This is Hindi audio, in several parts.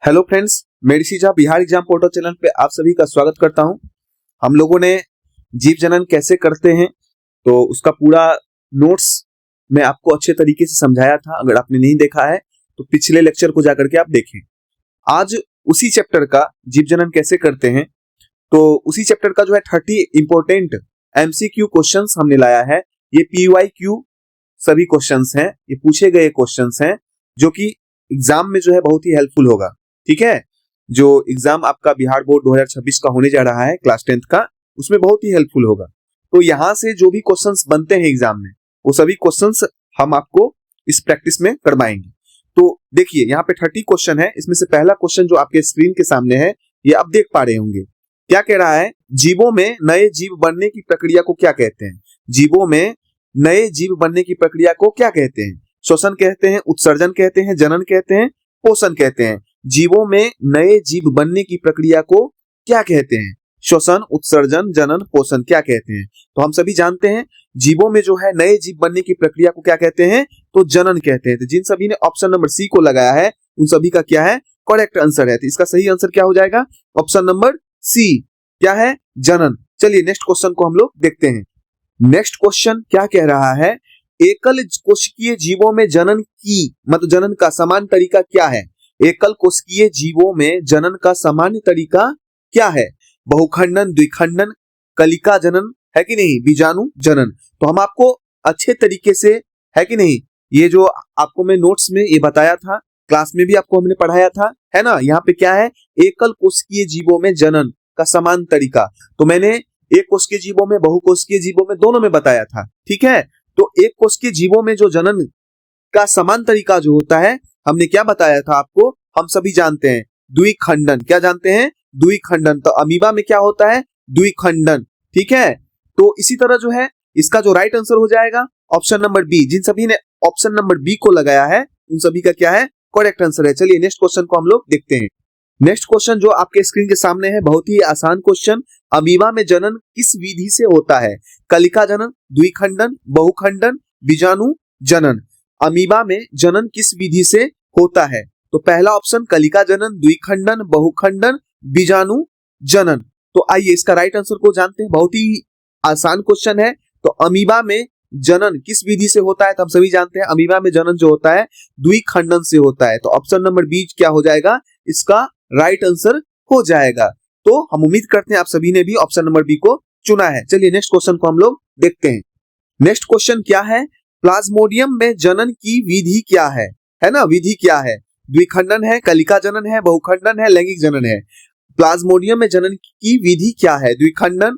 हेलो फ्रेंड्स, मेडिसिजा बिहार एग्जाम पोर्टल चैनल पे आप सभी का स्वागत करता हूं। हम लोगों ने जीव जनन कैसे करते हैं तो उसका पूरा नोट्स मैं आपको अच्छे तरीके से समझाया था। अगर आपने नहीं देखा है तो पिछले लेक्चर को जाकर के आप देखें। आज उसी चैप्टर का जीव जनन कैसे करते हैं तो उसी चैप्टर का जो है 30 इंपॉर्टेंट एमसीक्यू क्वेश्चंस हमने लाया है। ये पीवाईक्यू सभी क्वेश्चंस हैं, ये पूछे गए क्वेश्चंस हैं जो कि एग्जाम में जो है बहुत ही हेल्पफुल होगा। ठीक है, जो एग्जाम आपका बिहार बोर्ड 2026 का होने जा रहा है क्लास 10th का, उसमें बहुत ही हेल्पफुल होगा। तो यहां से जो भी क्वेश्चंस बनते हैं एग्जाम में वो सभी क्वेश्चंस हम आपको इस प्रैक्टिस में करवाएंगे। तो देखिए यहाँ पे 30 क्वेश्चन है। इसमें से पहला क्वेश्चन जो आपके स्क्रीन के सामने है ये आप देख पा रहे होंगे। क्या कह रहा है? जीवों में नए जीव बनने की प्रक्रिया को क्या कहते हैं? जीवों में नए जीव बनने की प्रक्रिया को क्या कहते हैं? श्वसन कहते हैं, उत्सर्जन कहते हैं, जनन कहते हैं, पोषण कहते हैं। जीवों में नए जीव बनने की प्रक्रिया को क्या कहते हैं? श्वसन, उत्सर्जन, जनन, पोषण क्या कहते हैं? तो हम सभी जानते हैं जीवों में जो है नए जीव बनने की प्रक्रिया को क्या कहते हैं? तो जनन कहते हैं। तो जिन सभी ने ऑप्शन नंबर सी को लगाया है उन सभी का क्या है? करेक्ट आंसर है। तो इसका सही आंसर क्या हो जाएगा? Option number C. क्या है? जनन। चलिए नेक्स्ट क्वेश्चन को हम लोग देखते हैं। नेक्स्ट क्वेश्चन क्या कह रहा है? एकल कोशिकीय जीवों में जनन की मतलब जनन का समान तरीका क्या है? एकल कोशिकीय जीवों में जनन का सामान्य तरीका क्या है? बहुखंडन, द्विखंडन, कलिका जनन है कि नहीं, बीजाणु जनन। तो हम आपको अच्छे तरीके से है कि नहीं, ये जो आपको मैं नोट्स में ये बताया था, क्लास में भी आपको हमने पढ़ाया था, है ना। यहाँ पे क्या है? एकल कोशिकीय जीवों में जनन का समान तरीका। तो मैंने एक कोशिकीय जीवों में, बहुकोशिकीय जीवों में, दोनों में बताया था। ठीक है, तो एक कोशिकीय जीवों में जो जनन का समान तरीका जो होता है, हमने क्या बताया था आपको? हम सभी जानते हैं द्विखंडन। क्या जानते हैं? द्विखंडन। तो अमीबा में क्या होता है? द्विखंडन। ठीक है, तो इसी तरह जो है इसका जो राइट आंसर हो जाएगा ऑप्शन नंबर बी। जिन सभी ने ऑप्शन नंबर बी को लगाया है उन सभी का क्या है? करेक्ट आंसर है। चलिए नेक्स्ट क्वेश्चन को हम लोग देखते हैं। नेक्स्ट क्वेश्चन जो आपके स्क्रीन के सामने है, बहुत ही आसान क्वेश्चन। अमीबा में जनन किस विधि से होता है? कलिका जनन, द्विखंडन, बहुखंडन, बीजाणु जनन। अमीबा में जनन किस विधि से होता है? तो पहला ऑप्शन कलिका जनन, द्विखंडन, बहुखंडन, बीजाणु जनन। तो आइए इसका राइट आंसर को जानते हैं। बहुत ही आसान क्वेश्चन है। तो अमीबा में जनन किस विधि से होता है? तो हम सभी जानते हैं अमीबा में जनन जो होता है द्विखंडन से होता है। तो ऑप्शन नंबर बी क्या हो जाएगा? इसका राइट आंसर हो जाएगा। तो हम उम्मीद करते हैं आप सभी ने भी ऑप्शन नंबर बी को चुना है। चलिए नेक्स्ट क्वेश्चन को हम लोग देखते हैं। नेक्स्ट क्वेश्चन क्या है? प्लाज्मोडियम में जनन की विधि क्या है ना, विधि क्या है? द्विखंडन है, कलिका जनन है, बहुखंडन है, लैंगिक जनन है। प्लाज्मोडियम में जनन की विधि क्या है? द्विखंडन,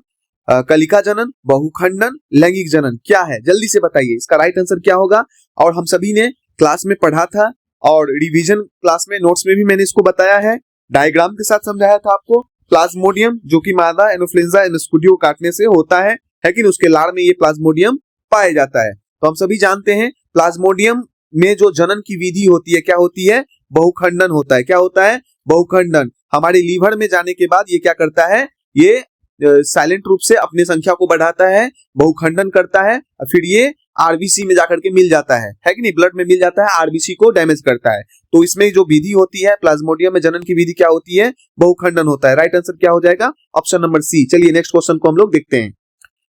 कलिका जनन, बहुखंडन, लैंगिक जनन क्या है? जल्दी से बताइए इसका राइट आंसर क्या होगा। और हम सभी ने क्लास में पढ़ा था और रिवीजन क्लास में नोट्स में भी मैंने इसको बताया है, डायग्राम के साथ समझाया था आपको। प्लाज्मोडियम जो कि मादा एनोफ्लुएंजा एनोस्कुडियो काटने से होता है कि उसके लार में ये प्लाज्मोडियम पाया जाता है। तो हम सभी जानते हैं प्लाज्मोडियम में जो जनन की विधि होती है क्या होती है? बहुखंडन होता है। क्या होता है? बहुखंडन। हमारे लीवर में जाने के बाद ये क्या करता है? ये साइलेंट रूप से अपने संख्या को बढ़ाता है, बहुखंडन करता है, फिर ये आरबीसी में जाकर के मिल जाता है कि नहीं, ब्लड में मिल जाता है, आरबीसी को डैमेज करता है। तो इसमें जो विधि होती है प्लाज्मोडियम में जनन की विधि क्या होती है? बहुखंडन होता है। राइट आंसर क्या हो जाएगा? Option number C. चलिए नेक्स्ट क्वेश्चन को हम लोग देखते हैं।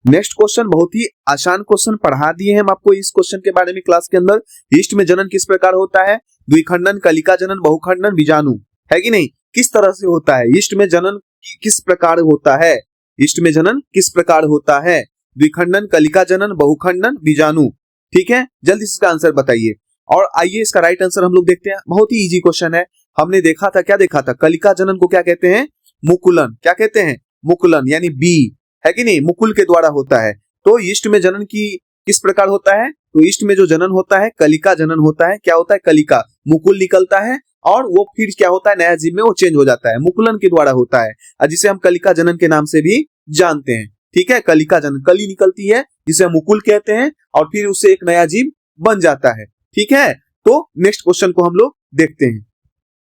नेक्स्ट क्वेश्चन बहुत ही आसान क्वेश्चन पढ़ा दिए हैं हम आपको इस क्वेश्चन के बारे में क्लास के अंदर। ईस्ट में जनन किस प्रकार होता है? द्विखंडन, कलिका जनन, बहुखंडन, बीजाणु है कि नहीं, किस तरह से होता है? ईस्ट में जनन किस प्रकार होता है? ईस्ट में जनन किस प्रकार होता है? द्विखंडन, कलिका जनन, बहुखंडन, बीजाणु। ठीक है, जल्दी से इसका आंसर बताइए। और आइए इसका राइट आंसर हम लोग देखते हैं। बहुत ही इजी क्वेश्चन है। हमने देखा था, क्या देखा था? कलिका जनन को क्या कहते हैं? मुकुलन। क्या कहते हैं? मुकुलन, यानी बी है कि नहीं, मुकुल के द्वारा होता है। तो ईस्ट में जनन की किस प्रकार होता है? तो ईस्ट में जो जनन होता है कलिका जनन होता है। क्या होता है? कलिका, मुकुल निकलता है और वो फिर क्या होता है? नया जीव में वो चेंज हो जाता है, मुकुलन के द्वारा होता है, जिसे हम कलिका जनन के नाम से भी जानते हैं। ठीक है, कलिका जनन, कली निकलती है जिसे हम मुकुल कहते हैं और फिर उससे एक नया जीव बन जाता है। ठीक है, तो नेक्स्ट क्वेश्चन को हम लोग देखते हैं।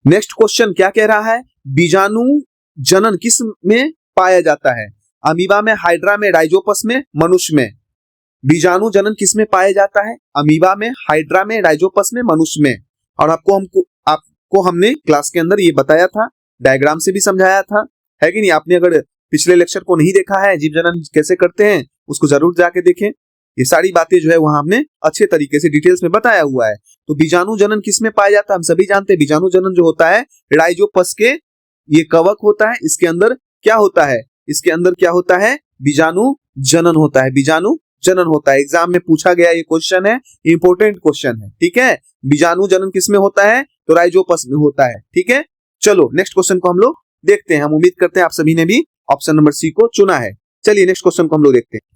नेक्स्ट क्वेश्चन क्या कह रहा है? बीजाणु जनन किस में पाया जाता है? अमीबा में, हाइड्रा में, राइजोपस में, मनुष्य में। बीजाणु जनन किस में पाया जाता है? अमीबा में, हाइड्रा में, राइजोपस में, मनुष्य में। और आपको आपको हमने क्लास के अंदर ये बताया था, डायग्राम से भी समझाया था, है कि नहीं? आपने अगर पिछले लेक्चर को नहीं देखा है, जीव जनन कैसे करते हैं, उसको जरूर जाके देखें। ये सारी बातें जो है वहां हमने अच्छे तरीके से डिटेल्स में बताया हुआ है। तो बीजाणु जनन किसमें पाया जाता है? हम सभी जानते हैं बीजाणु जनन जो होता है राइजोपस के ये कवक होता है, इसके अंदर क्या होता है? इसके अंदर क्या होता है? बीजाणु जनन होता है, बीजाणु जनन होता है। एग्जाम में पूछा गया ये क्वेश्चन है, इंपॉर्टेंट क्वेश्चन है, ठीक है? बीजाणु जनन किसमें होता है? तो राइजोपस में होता है, ठीक है? चलो नेक्स्ट क्वेश्चन को हम लोग देखते हैं। हम उम्मीद करते हैं आप सभी ने भी ऑप्शन नंबर सी को चुना है। चलिए नेक्स्ट क्वेश्चन को हम लोग देखते हैं।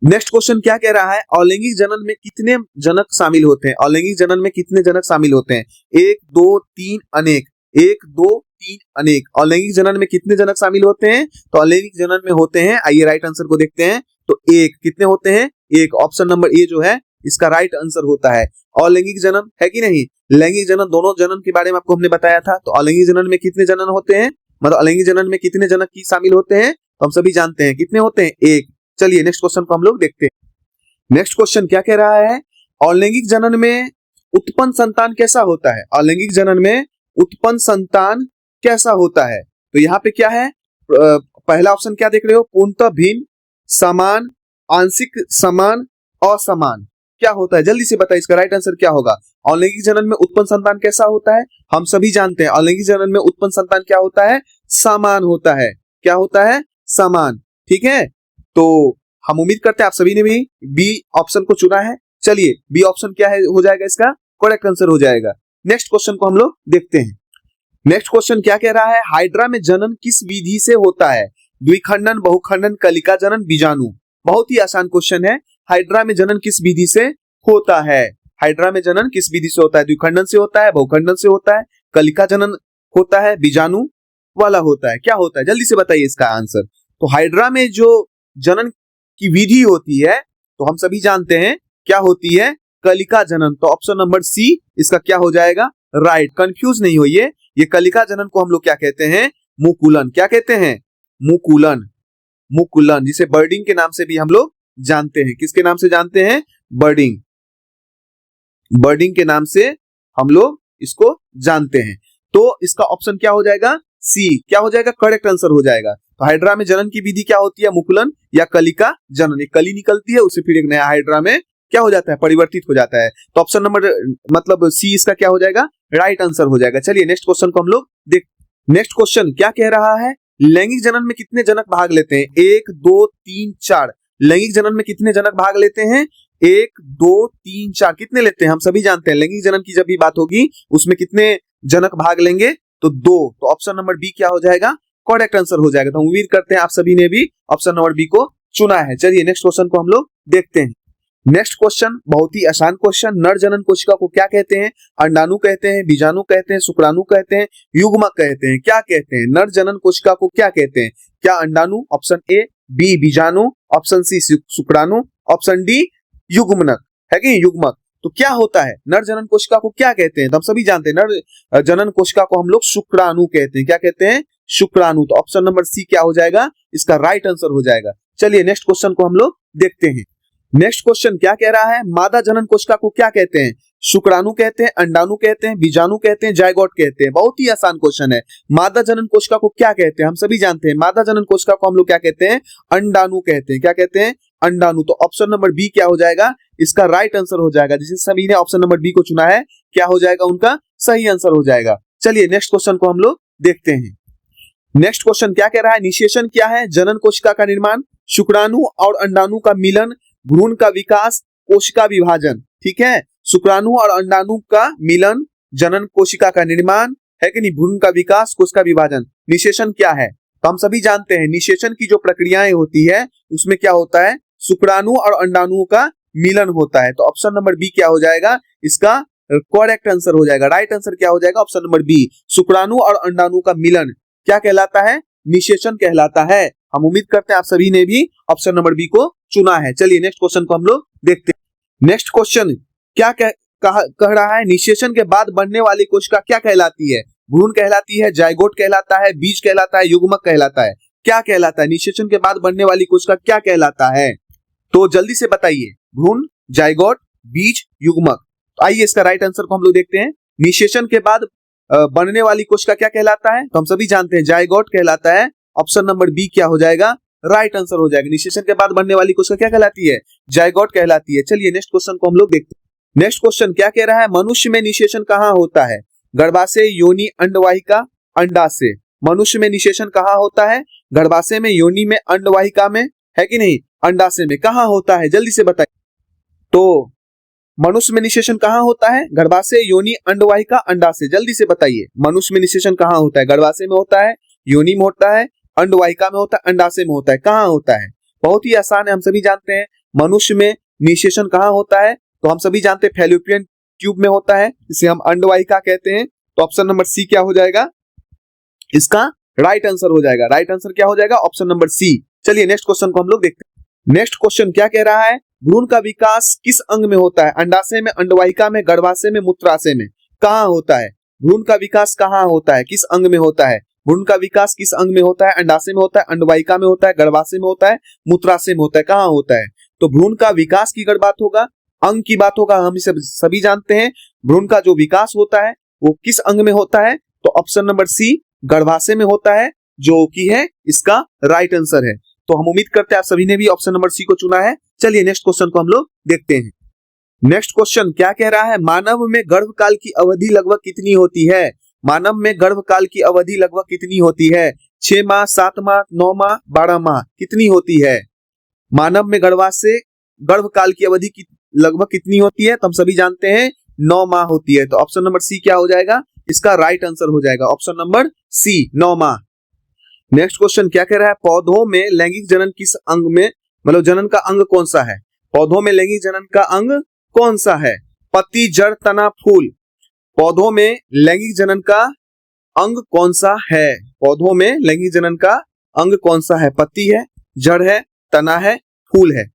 नेक्स्ट क्वेश्चन क्या कह रहा है? अलैंगिक जनन में कितने जनक शामिल होते हैं? अलैंगिक जनन में कितने जनक शामिल होते हैं? 1 2 3 अनेक, 1 2 3 अनेक। अलैंगिक जनन में कितने जनक शामिल होते हैं? तो अलैंगिक जनन में होते हैं, आइए राइट आंसर को देखते हैं। तो 1 कितने होते हैं? 1। ऑप्शन नंबर ए जो है इसका राइट आंसर होता है। अलैंगिक जनन है कि नहीं? लैंगिक जनन, दोनों जनन के बारे में आपको हमने बताया था। तो अलैंगिक जनन में कितने जनन होते हैं, मतलब अलैंगिक जनन में कितने जनक की शामिल होते हैं? तो हम सभी जानते हैं कितने होते हैं? 1। चलिए नेक्स्ट क्वेश्चन को हम लोग देखते हैं। नेक्स्ट क्वेश्चन क्या कह रहा है? अलैंगिक जनन में उत्पन्न संतान कैसा होता है? अलैंगिक जनन में उत्पन्न संतान कैसा होता है? तो यहाँ पे क्या है? पहला ऑप्शन क्या देख रहे हो? पूर्णतः भिन्न, समान, आंशिक समान, असमान। क्या होता है? जल्दी से बताइए, इसका राइट आंसर क्या होगा? अलैंगिक जनन में उत्पन्न संतान कैसा होता है? हम सभी जानते हैं अलैंगिक जनन में उत्पन्न संतान क्या होता है? समान होता है। क्या होता है? समान, ठीक है? तो हम उम्मीद करते हैं आप सभी ने भी बी ऑप्शन को चुना है। चलिए बी ऑप्शन क्या है, हो जाएगा इसका करेक्ट आंसर हो जाएगा। नेक्स्ट क्वेश्चन को हम लोग देखते हैं। नेक्स्ट क्वेश्चन क्या कह रहा है? हाइड्रा में जनन किस विधि से होता है? द्विखंडन, बहुखंडन, कलिका जनन, बीजाणु। बहुत ही आसान क्वेश्चन है। हाइड्रा में जनन किस विधि से होता है? हाइड्रा में जनन किस विधि से होता है? द्विखंडन से होता है, बहुखंडन से होता है, कलिका जनन होता है, बीजाणु वाला होता है। क्या होता है? जल्दी से बताइए इसका आंसर। तो हाइड्रा में जो जनन की विधि होती है तो हम सभी जानते हैं क्या होती है? कलिका जनन। तो ऑप्शन नंबर सी इसका क्या हो जाएगा? राइट। कंफ्यूज नहीं होइए, ये कलिका जनन को हम लोग क्या कहते हैं? मुकुलन। क्या कहते हैं? मुकुलन। मुकुलन, जिसे बर्डिंग के नाम से भी हम लोग जानते हैं। किसके नाम से जानते हैं? बर्डिंग। बर्डिंग के नाम से हम लोग इसको जानते हैं। तो इसका ऑप्शन क्या हो जाएगा? सी। क्या हो जाएगा? करेक्ट आंसर हो जाएगा। तो हाइड्रा में जनन की विधि क्या होती है? मुकुलन या कलिका जनन। एक कली निकलती है, उससे फिर एक नया हाइड्रा में क्या हो जाता है? परिवर्तित हो जाता है। तो ऑप्शन नंबर मतलब सी इसका क्या हो जाएगा? राइट आंसर हो जाएगा। चलिए नेक्स्ट क्वेश्चन को हम लोग देख। नेक्स्ट क्वेश्चन क्या कह रहा है? लैंगिक जनन में कितने जनक भाग लेते हैं? 1 2 3 4। लैंगिक जनन में कितने जनक भाग लेते हैं? 1 2 3 4। कितने लेते हैं? हम सभी जानते हैं लैंगिक जनन की जब भी बात होगी उसमें कितने जनक भाग लेंगे? तो 2। तो ऑप्शन नंबर बी क्या हो जाएगा? करेक्ट आंसर हो जाएगा। तो हम उम्मीद करते हैं आप सभी ने भी ऑप्शन नंबर बी को चुना है। चलिए नेक्स्ट क्वेश्चन को हम लोग देखते हैं। नेक्स्ट क्वेश्चन बहुत ही आसान क्वेश्चन। नर जनन कोशिका को क्या कहते हैं? अंडाणु कहते हैं, बीजाणु कहते हैं, शुक्राणु कहते हैं, युग्मक कहते हैं। क्या कहते हैं? नर जनन कोशिका को क्या कहते हैं? क्या अंडाणु? Option A. बी बीजाणु, ऑप्शन सी शुक्राणु, ऑप्शन डी युग्मनक, है कि युग्मक। तो क्या होता है? नर जनन कोशिका को क्या कहते हैं? तो हम सभी जानते हैं नर जनन कोशिका को हम लोग शुक्राणु कहते हैं। क्या कहते हैं? शुक्राणु। तो ऑप्शन नंबर सी क्या हो जाएगा? इसका राइट आंसर हो जाएगा। चलिए नेक्स्ट क्वेश्चन को हम लोग देखते हैं। नेक्स्ट क्वेश्चन क्या कह रहा है? मादा जनन कोशिका को क्या कहते हैं? शुक्राणु कहते हैं, अंडाणु कहते हैं, बीजाणु कहते हैं, जायगोट कहते हैं। बहुत ही आसान क्वेश्चन है। मादा जनन कोशिका को क्या कहते हैं? हम सभी जानते हैं मादा जनन कोशिका को हम लोग क्या कहते हैं? अंडाणु कहते हैं। क्या कहते हैं? अंडाणु। तो ऑप्शन नंबर बी क्या हो जाएगा? इसका राइट आंसर हो जाएगा। जिसे सभी ने ऑप्शन नंबर बी को चुना है क्या हो जाएगा? उनका सही आंसर हो जाएगा। चलिए नेक्स्ट क्वेश्चन को हम लोग देखते हैं। नेक्स्ट क्वेश्चन क्या कह रहा है? निषेचन क्या है? जनन कोशिका का निर्माण, शुक्राणु और अंडाणु का मिलन, भ्रूण का विकास, कोशिका विभाजन। ठीक है, शुक्राणु और अंडाणु का मिलन, जनन कोशिका का निर्माण, है कि नहीं, भ्रूण का विकास, कोशिका विभाजन। निषेचन क्या है? तो हम सभी जानते हैं निषेचन की जो प्रक्रियाएं होती है उसमें क्या होता है? शुक्राणु और अंडाणु का मिलन होता है। तो ऑप्शन नंबर बी क्या हो जाएगा? इसका करेक्ट आंसर हो जाएगा। राइट आंसर क्या हो जाएगा? ऑप्शन नंबर बी, शुक्राणु और अंडाणु का मिलन क्या कहलाता है? निषेचन कहलाता है। हम उम्मीद करते हैं आप सभी ने भी ऑप्शन नंबर बी को चुना है। चलिए नेक्स्ट क्वेश्चन को हम लोग देखते हैं। नेक्स्ट क्वेश्चन क्या कह रहा है? निषेचन के बाद बनने वाली कोशिका क्या कहलाती है? भ्रूण कहलाती है, जायगोट कहलाता है, बीज कहलाता है, युग्मक कहलाता है। क्या कहलाता है? निषेचन के बाद बनने वाली कोशिका क्या कहलाता है? तो जल्दी से बताइए। भ्रूण, जायगोट, बीज, युग्मक। तो आइए इसका राइट आंसर को हम लोग देखते हैं। निषेचन के बाद बनने वाली कोशिका क्या कहलाता है? तो हम सभी जानते हैं जाइगोट कहलाता है। ऑप्शन नंबर बी क्या हो जाएगा? राइट आंसर हो जाएगा। निषेचन के बाद बनने वाली कोशिका क्या कहलाती है? जाइगोट कहलाती है। चलिए नेक्स्ट क्वेश्चन को हम लोग देखते हैं। नेक्स्ट क्वेश्चन क्या कह रहा है? मनुष्य में निषेचन कहाँ होता है? गर्भाशय, योनि, अंडवाहिका, अंडाशय। मनुष्य में निषेचन कहाँ होता है? गर्भाशय में, योनि में, अंडवाहिका में, है कि नहीं? अंडाशय में। कहाँ होता है? जल्दी से बताइए। तो मनुष्य में निषेचन कहाँ होता है? गर्भाशय, योनि, अंडवाहिका, अंडाशय। जल्दी से बताइए, मनुष्य में निषेचन कहाँ होता है? गर्भाशय में होता है, योनि में होता है, अंडवाहिका में होता है, अंडाशय में होता है। कहाँ होता है? बहुत ही आसान है, हम सभी जानते हैं। मनुष्य में निषेचन कहाँ होता है? तो हम सभी जानते हैं फैलोपियन ट्यूब में होता है, जिसे हम अंडवाहिका कहते हैं। तो ऑप्शन नंबर सी क्या हो जाएगा? इसका राइट आंसर हो जाएगा। राइट आंसर क्या हो जाएगा? Option number C. चलिए नेक्स्ट क्वेश्चन को हम लोग देखते हैं। नेक्स्ट क्वेश्चन क्या कह रहा है? भ्रूण का विकास किस अंग में होता है? अंडाशय में, अंडवाहिका में, गर्भाशय में, मूत्राशय में। कहाँ होता है? भ्रूण का विकास कहाँ होता है? किस अंग में होता है? भ्रूण का विकास किस अंग में होता है? अंडाशय में होता है, अंडवाहिका में होता है, गर्भाशय में होता है, मूत्राशय में होता है। कहाँ होता है? तो भ्रूण का विकास की अगर बात होगा, अंग की बात होगा, हम इसे सभी जानते हैं। भ्रूण का जो विकास होता है वो किस अंग में होता है? तो ऑप्शन नंबर सी गर्भाशय में होता है, जो कि है इसका राइट आंसर है। तो हम उम्मीद करते हैं आप सभी ने भी ऑप्शन नंबर सी को चुना है। चलिए नेक्स्ट क्वेश्चन को हम लोग देखते हैं। नेक्स्ट क्वेश्चन क्या कह रहा है? मानव में गर्भकाल की अवधि लगभग कितनी होती है? मानव में गर्भकाल की अवधि लगभग कितनी होती है? 6 माह, 7 माह, 9 माह, 12 माह। कितनी होती है? मानव में गर्भकाल की अवधि लगभग कितनी होती है? तो हम सभी जानते हैं 9 माह होती है। तो ऑप्शन नंबर सी क्या हो जाएगा? इसका राइट आंसर हो जाएगा ऑप्शन नंबर सी, 9 माह। नेक्स्ट क्वेश्चन क्या कह रहा है? पौधों में लैंगिक जनन किस अंग में, मतलब जनन का अंग कौन सा है? पौधों में लैंगिक जनन का अंग कौन सा है? पत्ती, जड़, तना, फूल। पौधों में लैंगिक जनन का अंग कौन सा है? पौधों में लैंगिक जनन का अंग कौन सा है? पत्ती है, जड़ है, तना है, फूल है।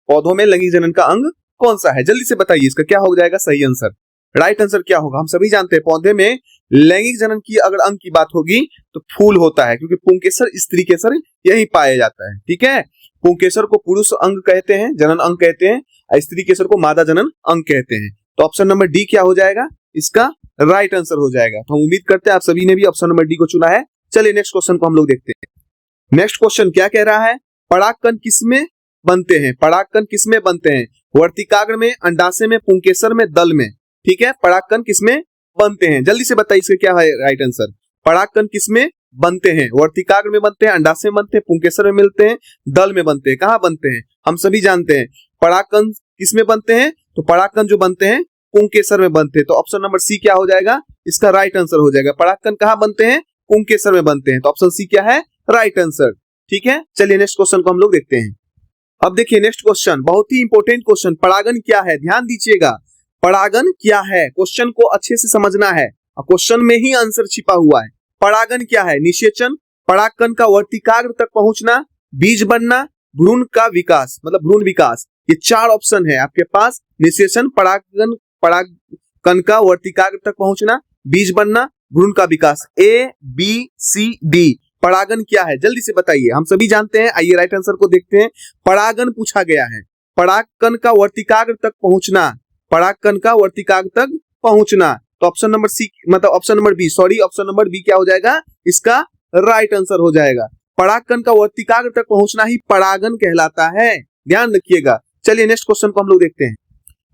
पौधों में लैंगिक जनन का अंग कौन सा है? जल्दी से बताइए, इसका क्या हो जाएगा सही आंसर? राइट आंसर क्या होगा? हम सभी जानते हैं पौधे में लैंगिक जनन की अगर अंग की बात होगी तो फूल होता है, क्योंकि पुंकेसर, स्त्री केसर यही पाया जाता है। ठीक है, पुंकेसर को पुरुष अंग कहते हैं, जनन अंग कहते हैं, और स्त्री केसर को मादा जनन अंग कहते हैं। तो ऑप्शन नंबर डी क्या हो जाएगा? इसका राइट आंसर हो जाएगा। तो हम उम्मीद करते हैं आप सभी ने भी ऑप्शन नंबर डी को चुना है। चलिए नेक्स्ट क्वेश्चन को हम लोग देखते हैं। नेक्स्ट क्वेश्चन क्या कह रहा है? परागकण किसमें बनते हैं? परागकण किसमें बनते हैं? वर्तिकाग्र में, अंडाशय में, पुंकेसर में, दल में। ठीक है, परागकण किसमें बनते हैं? जल्दी से बताइए इसका क्या है राइट आंसर? परागकण किसमें बनते हैं? वर्तिकाग्र में बनते हैं, अंडाशय में बनते हैं, पुंकेसर में मिलते हैं, दल में बनते हैं। कहाँ बनते हैं? हम सभी जानते हैं परागकण किसमें बनते हैं? तो परागकण जो बनते हैं पुंकेसर में बनते हैं। तो ऑप्शन नंबर सी क्या हो जाएगा? इसका राइट आंसर हो जाएगा। परागकण कहाँ बनते हैं? पुंकेसर में बनते हैं। तो ऑप्शन सी क्या है? Right answer. ठीक है, चलिए नेक्स्ट क्वेश्चन को हम लोग देखते हैं। अब देखिए नेक्स्ट क्वेश्चन, बहुत ही इंपॉर्टेंट क्वेश्चन। परागन क्या है? ध्यान दीजिएगा, परागन क्या है? क्वेश्चन को अच्छे से समझना है, और क्वेश्चन में ही आंसर छिपा हुआ है। परागन क्या है? निषेचन, परागकण का वर्तिकाग्र तक पहुंचना, बीज बनना, भ्रूण का विकास, मतलब भ्रूण विकास। ये 4 ऑप्शन है आपके पास। निषेचन, परागन, परागकण का वर्तिकाग्र तक पहुंचना, बीज बनना, भ्रूण का विकास। ए, बी, सी, डी। परागन क्या है? जल्दी से बताइए, हम सभी जानते हैं। आइए राइट आंसर को देखते हैं। परागन पूछा गया है, परागकण का वर्तिकाग्र तक पहुंचना, परागकण का वर्तिकाग्र तक पहुंचना। तो ऑप्शन नंबर सी, मतलब option number B, sorry, option number B क्या हो जाएगा? इसका राइट आंसर हो जाएगा। परागकण का वर्तिकाग्र तक पहुंचना ही परागन कहलाता है, ध्यान रखिएगा। चलिए नेक्स्ट क्वेश्चन को हम लोग देखते हैं।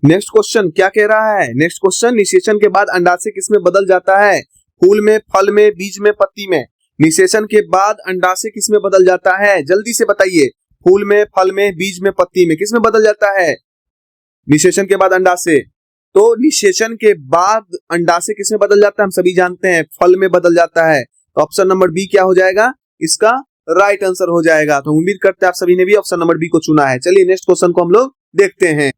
नेक्स्ट क्वेश्चन क्या कह रहा है? नेक्स्ट क्वेश्चन, निषेचन के बाद अंडाशय किसमें बदल जाता है? फूल में, फल में, बीज में, पत्ती में। निषेचन के बाद अंडाशय किसमें बदल जाता है? जल्दी से बताइए। फूल में, फल में, बीज में, पत्ती में, किसमें बदल जाता है निषेचन के बाद अंडाशय? तो निषेचन के बाद अंडाशय किसमें बदल जाता है? हम सभी जानते हैं फल में बदल जाता है। तो ऑप्शन नंबर बी क्या हो जाएगा? इसका राइट आंसर हो जाएगा। तो उम्मीद करते हैं आप सभी ने भी ऑप्शन नंबर बी को चुना है। चलिए नेक्स्ट क्वेश्चन को हम लोग देखते हैं।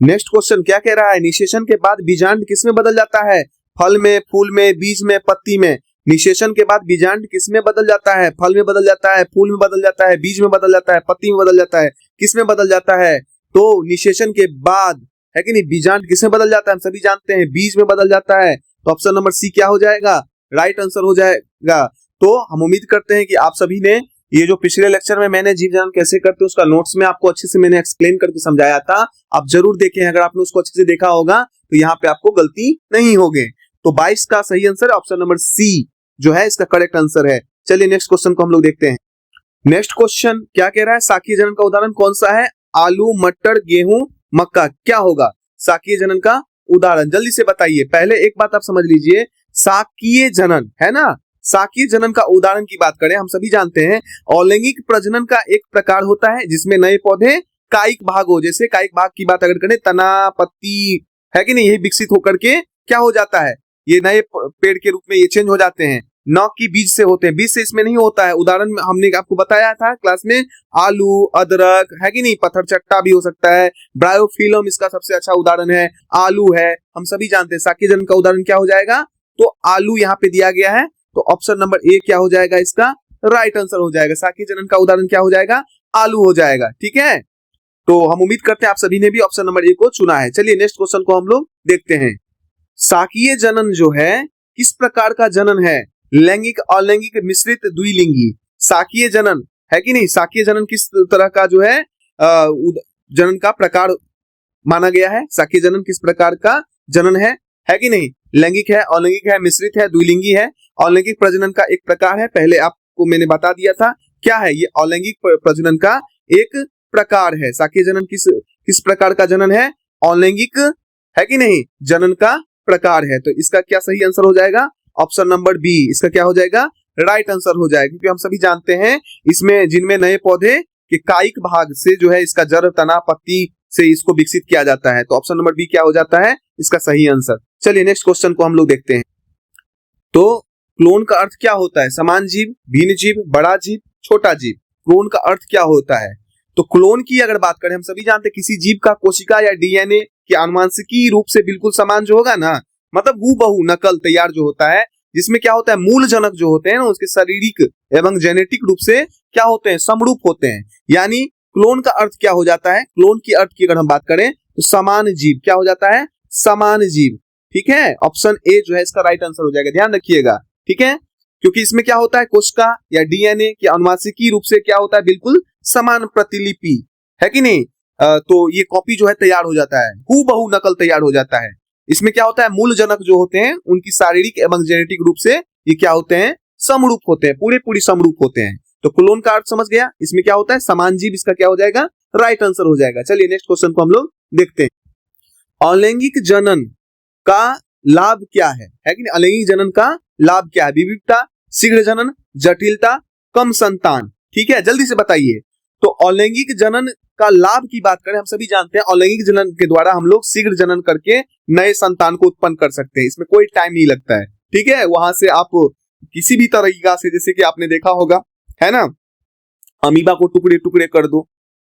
नेक्स्ट क्वेश्चन क्या कह रहा है? निषेचन के बाद बीजांड किसमें बदल जाता है? फल में, फूल में, बीज में, पत्ती में। निषेचन के बाद बीजांड किसमें बदल जाता है? फल में बदल जाता है, फूल में बदल जाता है, बीज में बदल जाता है, पत्ती में बदल जाता है, किसमें बदल जाता है? तो निषेचन के बाद, है कि नहीं, बीजांड किसमें बदल जाता है? हम सभी जानते हैं बीज में बदल जाता है। तो ऑप्शन नंबर सी क्या हो जाएगा? राइट आंसर हो जाएगा। तो हम उम्मीद करते हैं कि आप सभी ने ये जो पिछले लेक्चर में मैंने जीव जनन कैसे करते हैं उसका नोट्स में आपको अच्छे से मैंने एक्सप्लेन करके समझाया था, आप जरूर देखें। अगर आपने उसको अच्छे से देखा होगा तो यहाँ पे आपको गलती नहीं होगी। तो 22 का सही आंसर ऑप्शन नंबर सी जो है इसका करेक्ट आंसर है। चलिए नेक्स्ट क्वेश्चन को हम लोग देखते हैं। नेक्स्ट क्वेश्चन क्या कह रहा है, साकीय जनन का उदाहरण कौन सा है? आलू, मटर, गेहूं, मक्का। क्या होगा साकीय जनन का उदाहरण? जल्दी से बताइए। पहले एक बात आप समझ लीजिए, साकीय जनन है ना, साकीय जनन का उदाहरण की बात करें, हम सभी जानते हैं अलैंगिक प्रजनन का एक प्रकार होता है जिसमें नए पौधे कायिक भाग हो, जैसे कायिक भाग की बात अगर करें, तना, पत्ती है कि नहीं, यही विकसित होकर के क्या हो जाता है, ये नए पेड़ के रूप में ये चेंज हो जाते हैं। नौक की बीज से होते हैं, बीज से इसमें नहीं होता है। उदाहरण में हमने आपको बताया था क्लास में, आलू, अदरक है कि नहीं, पत्थर चट्टा भी हो सकता है, ब्रायोफिलम इसका सबसे अच्छा उदाहरण है, आलू है, हम सभी जानते हैं। साकीय जनन का उदाहरण क्या हो जाएगा? तो आलू यहाँ पे दिया गया है, तो ऑप्शन नंबर ए क्या हो जाएगा, इसका राइट आंसर हो जाएगा। साकीय जनन का उदाहरण क्या हो जाएगा? आलू हो जाएगा। ठीक है, तो हम उम्मीद करते हैं आप सभी ने भी ऑप्शन नंबर ए को चुना है। चलिए नेक्स्ट क्वेश्चन को हम लोग देखते हैं। साकीय जनन जो है किस प्रकार का जनन है? लैंगिक, अलैंगिक, मिश्रित, द्विलिंगी। साकीय जनन है कि नहीं, साकीय जनन किस तरह का जो है जनन का प्रकार माना गया है? साकीय जनन किस प्रकार का जनन है कि नहीं? लैंगिक है, अलैंगिक है, मिश्रित है, द्विलिंगी है। अलैंगिक प्रजनन का एक प्रकार है, पहले आपको मैंने बता दिया था। क्या है ये? अलैंगिक प्रजनन का एक प्रकार है। साकीय जनन किस प्रकार का जनन है? अलैंगिक है कि नहीं, जनन का प्रकार है। तो इसका क्या सही आंसर हो जाएगा? ऑप्शन नंबर बी, इसका क्या हो जाएगा? राइट आंसर हो जाएगा, क्योंकि हम सभी जानते हैं इसमें जिनमें नए पौधे के कायिक भाग से जो है इसका जड़, तना, पत्ती से इसको विकसित किया जाता है। तो ऑप्शन नंबर बी क्या हो जाता है इसका सही आंसर। चलिए नेक्स्ट क्वेश्चन को हम लोग देखते हैं। तो क्लोन का अर्थ क्या होता है? समान जीव, भिन्न जीव, बड़ा जीव, छोटा जीव। क्लोन का अर्थ क्या होता है? तो क्लोन की अगर बात करें, हम सभी जानते हैं किसी जीव का कोशिका या डीएनए के आनुवंशिकी रूप से बिल्कुल समान जो होगा ना, मतलब हूबहू नकल तैयार जो होता है, जिसमें क्या होता है मूल जनक जो होते हैं ना उसके शारीरिक एवं जेनेटिक रूप से क्या होते हैं, समरूप होते हैं। यानी क्लोन का अर्थ क्या हो जाता है? क्लोन की अर्थ की अगर हम बात करें तो समान जीव। क्या हो जाता है? समान जीव। ठीक है, ऑप्शन ए जो है इसका राइट आंसर हो जाएगा, ध्यान रखिएगा। ठीक है, क्योंकि इसमें क्या होता है, कोशिका या डीएनए के आनुवंशिकी रूप से क्या होता है, बिल्कुल समान प्रतिलिपि है कि नहीं, तो ये कॉपी जो है तैयार हो जाता है, हूबहू नकल तैयार हो जाता है। इसमें क्या होता है, मूल जनक जो होते हैं उनकी शारीरिक एवं जेनेटिक रूप से ये क्या होते हैं, समरूप होते हैं, पूरी समरूप होते हैं। तो क्लोन का अर्थ समझ गया, इसमें क्या होता है समान जीव, इसका क्या हो जाएगा राइट आंसर हो जाएगा। चलिए नेक्स्ट क्वेश्चन को हम लोग देखते हैं। अलैंगिक जनन का लाभ क्या है कि नहीं? अलैंगिक जनन का लाभ क्या है? विविधता, शीघ्र जनन, जटिलता, कम संतान। ठीक है, जल्दी से बताइए। तो अलैंगिक जनन का लाभ की बात करें, हम सभी जानते हैं अलैंगिक जनन के द्वारा हम लोग शीघ्र जनन करके नए संतान को उत्पन्न कर सकते हैं, इसमें कोई टाइम नहीं लगता है। ठीक है, वहां से आप किसी भी तरीका से, जैसे कि आपने देखा होगा है ना, अमीबा को टुकड़े टुकड़े कर दो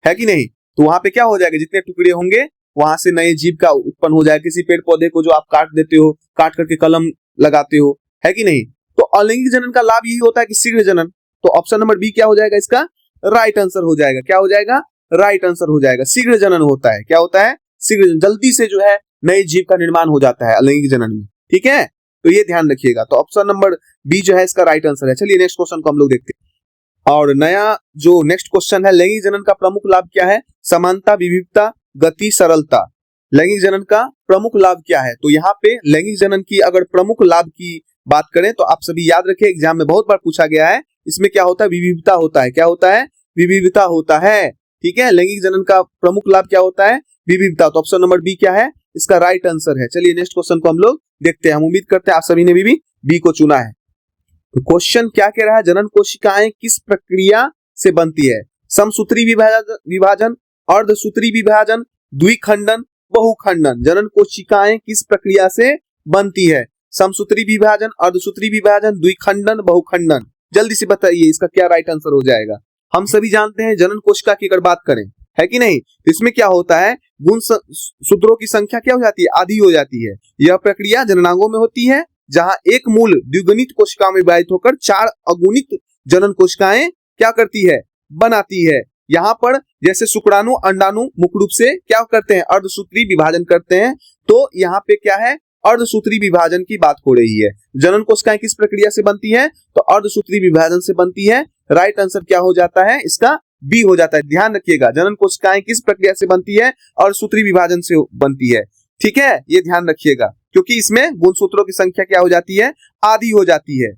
है कि नहीं, तो वहां पे क्या हो जाएगा, जितने टुकड़े होंगे वहां से नए जीव का उत्पन्न हो जाएगा। किसी पेड़ पौधे को जो आप काट देते हो, काट करके कलम लगाते हो है कि नहीं, तो अलैंगिक जनन का लाभ यही होता है कि शीघ्र जनन। तो ऑप्शन नंबर बी क्या हो जाएगा इसका राइट आंसर हो जाएगा। क्या हो जाएगा? राइट आंसर हो जाएगा। शीघ्र जनन होता है, क्या होता है शीघ्र, जल्दी से जो है नए जीव का निर्माण हो जाता है अलैंगिक जनन में। ठीक है, तो ये ध्यान रखिएगा। तो ऑप्शन नंबर बी जो है इसका राइट आंसर है। चलिए नेक्स्ट क्वेश्चन को हम लोग देखते हैं। और नया जो नेक्स्ट क्वेश्चन है, लैंगिक जनन का प्रमुख लाभ क्या है? समानता, विविधता, गति, सरलता। लैंगिक जनन का प्रमुख लाभ क्या है? तो यहाँ पे लैंगिक जनन की अगर प्रमुख लाभ की बात करें तो आप सभी याद रखें, एग्जाम में बहुत बार पूछा गया है, इसमें क्या होता है, विविधता होता है। क्या होता है? विविधता होता है। ठीक है, लैंगिक जनन का प्रमुख लाभ क्या होता है? विविधता। तो ऑप्शन नंबर बी क्या है इसका राइट आंसर है। चलिए नेक्स्ट क्वेश्चन को हम लोग देखते हैं। हम उम्मीद करते हैं आप सभी ने भी बी को चुना है। तो क्वेश्चन क्या कह रहा है, जनन कोशिकाएं किस प्रक्रिया से बनती है? समसूत्री विभाजन, अर्धसूत्री विभाजन, द्विखंडन, बहुखंडन। जनन कोशिकाएं किस प्रक्रिया से बनती है? समसूत्री विभाजन, अर्धसूत्री विभाजन, द्विखंडन, बहुखंडन। जल्दी से बताइए इसका क्या राइट आंसर हो जाएगा। हम सभी जानते हैं जनन कोशिका की अगर बात करें है कि नहीं, इसमें क्या होता है, गुण सूत्रों की संख्या क्या हो जाती है, आधी हो जाती है। यह प्रक्रिया जननांगों में होती है, जहां एक मूल द्विगुणित कोशिका में विभाजित होकर 4 अगुणित जनन कोशिकाएं क्या करती है, बनाती है। यहाँ पर जैसे शुक्राणु अंडाणु मुख्य रूप से क्या करते हैं, अर्धसूत्री विभाजन करते हैं। तो यहाँ पे क्या है, अर्धसूत्री विभाजन की बात हो रही है। जनन कोशिकाएं किस प्रक्रिया से बनती है? तो अर्धसूत्री विभाजन से बनती है। राइट आंसर क्या हो जाता है इसका बी हो जाता है। ध्यान रखिएगा, जनन कोशिकाएं किस प्रक्रिया से बनती है? अर्धसूत्री विभाजन से बनती है। ठीक है, ये ध्यान रखिएगा। क्योंकि इसमें गुणसूत्रों की संख्या क्या हो जाती है, आधी हो जाती है।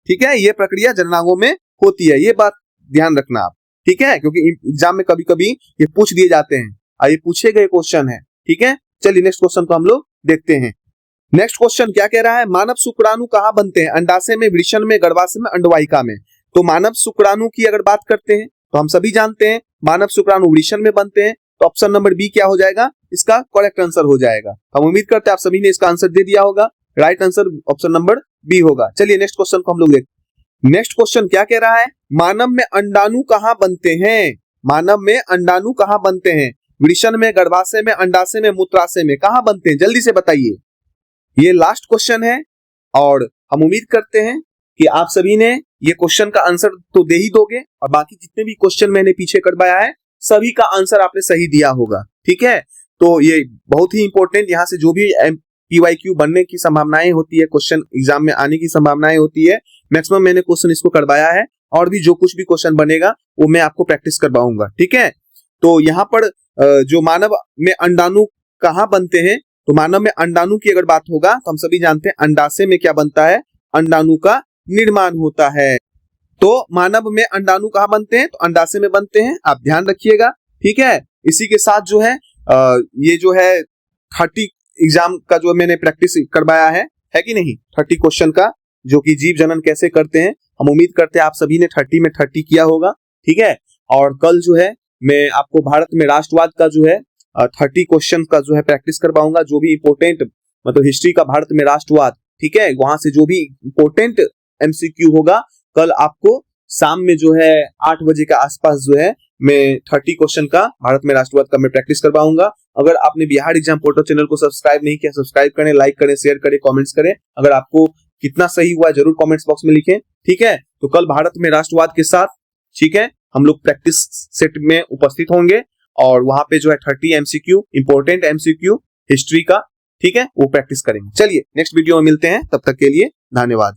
ठीक है, ये प्रक्रिया जननांगों में होती है, ये बात ध्यान रखना आप। ठीक है, क्योंकि एग्जाम में कभी कभी ये पूछ दिए जाते हैं और ये पूछे गए क्वेश्चन है। ठीक है, चलिए नेक्स्ट क्वेश्चन को हम लोग देखते हैं। नेक्स्ट क्वेश्चन क्या कह रहा है, मानव शुक्राणु कहाँ बनते हैं, अंडाशय में, वृषण में, गर्भाशय में, अंडवाहिका में। तो मानव शुक्राणु की अगर बात करते हैं तो हम सभी जानते हैं मानव शुक्राणु वृषण में बनते हैं, तो ऑप्शन नंबर बी क्या हो जाएगा, इसका करेक्ट आंसर हो जाएगा। हम उम्मीद करते हैं आप सभी ने इसका आंसर दे दिया होगा, right answer option number B होगा। चलिए नेक्स्ट क्वेश्चन को हम लोग देखते हैं। नेक्स्ट क्वेश्चन क्या कह रहा है, मानव में अंडाणु कहाँ बनते हैं, मानव में अंडाणु कहाँ बनते हैं, वृषण में, गर्भाशय में, अंडाशय में, मूत्राशय में, कहाँ बनते हैं, जल्दी से बताइए। ये लास्ट क्वेश्चन है और हम उम्मीद करते हैं कि आप सभी ने ये क्वेश्चन का आंसर तो दे ही दोगे और बाकी जितने भी क्वेश्चन मैंने पीछे करवाया है सभी का आंसर आपने सही दिया होगा। ठीक है, तो ये बहुत ही इंपॉर्टेंट, यहाँ से जो भी PYQ बनने की संभावनाएं होती है, क्वेश्चन एग्जाम में आने की संभावनाएं होती है, मैक्सिमम मैंने क्वेश्चन इसको करवाया है और भी जो कुछ भी क्वेश्चन बनेगा वो मैं आपको प्रैक्टिस करवाऊंगा। ठीक है, तो यहाँ पर जो मानव में अंडाणु कहाँ बनते हैं, तो मानव में अंडाणु की अगर बात होगा तो हम सभी जानते हैं अंडाशय में क्या बनता है, अंडाणु का निर्माण होता है। तो मानव में अंडाणु कहाँ बनते हैं, तो अंडाशय में बनते हैं, आप ध्यान रखिएगा। ठीक है, इसी के साथ जो है ये जो है 30 एग्जाम का जो मैंने प्रैक्टिस करवाया है कि नहीं, 30 क्वेश्चन का, जो कि जीव जनन कैसे करते हैं, हम उम्मीद करते हैं आप सभी ने 30 में 30 किया होगा। ठीक है, और कल जो है मैं आपको भारत में राष्ट्रवाद का जो है 30 क्वेश्चन का जो है प्रैक्टिस करवाऊंगा, जो भी इंपोर्टेंट मतलब हिस्ट्री का भारत में राष्ट्रवाद। ठीक है, वहां से जो भी इंपोर्टेंट MCQ होगा कल आपको शाम में जो है 8 बजे के आसपास जो है मैं 30 क्वेश्चन का भारत में राष्ट्रवाद का मैं प्रैक्टिस करवाऊंगा। अगर आपने बिहार एग्जाम पोर्टल चैनल को सब्सक्राइब नहीं किया, सब्सक्राइब करें, लाइक करें, शेयर करें, कमेंट्स करें। अगर आपको कितना सही हुआ जरूर कमेंट्स बॉक्स में लिखें। ठीक है, तो कल भारत में राष्ट्रवाद के साथ, ठीक है, हम लोग प्रैक्टिस सेट में उपस्थित होंगे और वहां पे जो है 30 MCQ इंपोर्टेंट MCQ हिस्ट्री का, ठीक है, वो प्रैक्टिस करेंगे। चलिए नेक्स्ट वीडियो में मिलते हैं, तब तक के लिए धन्यवाद।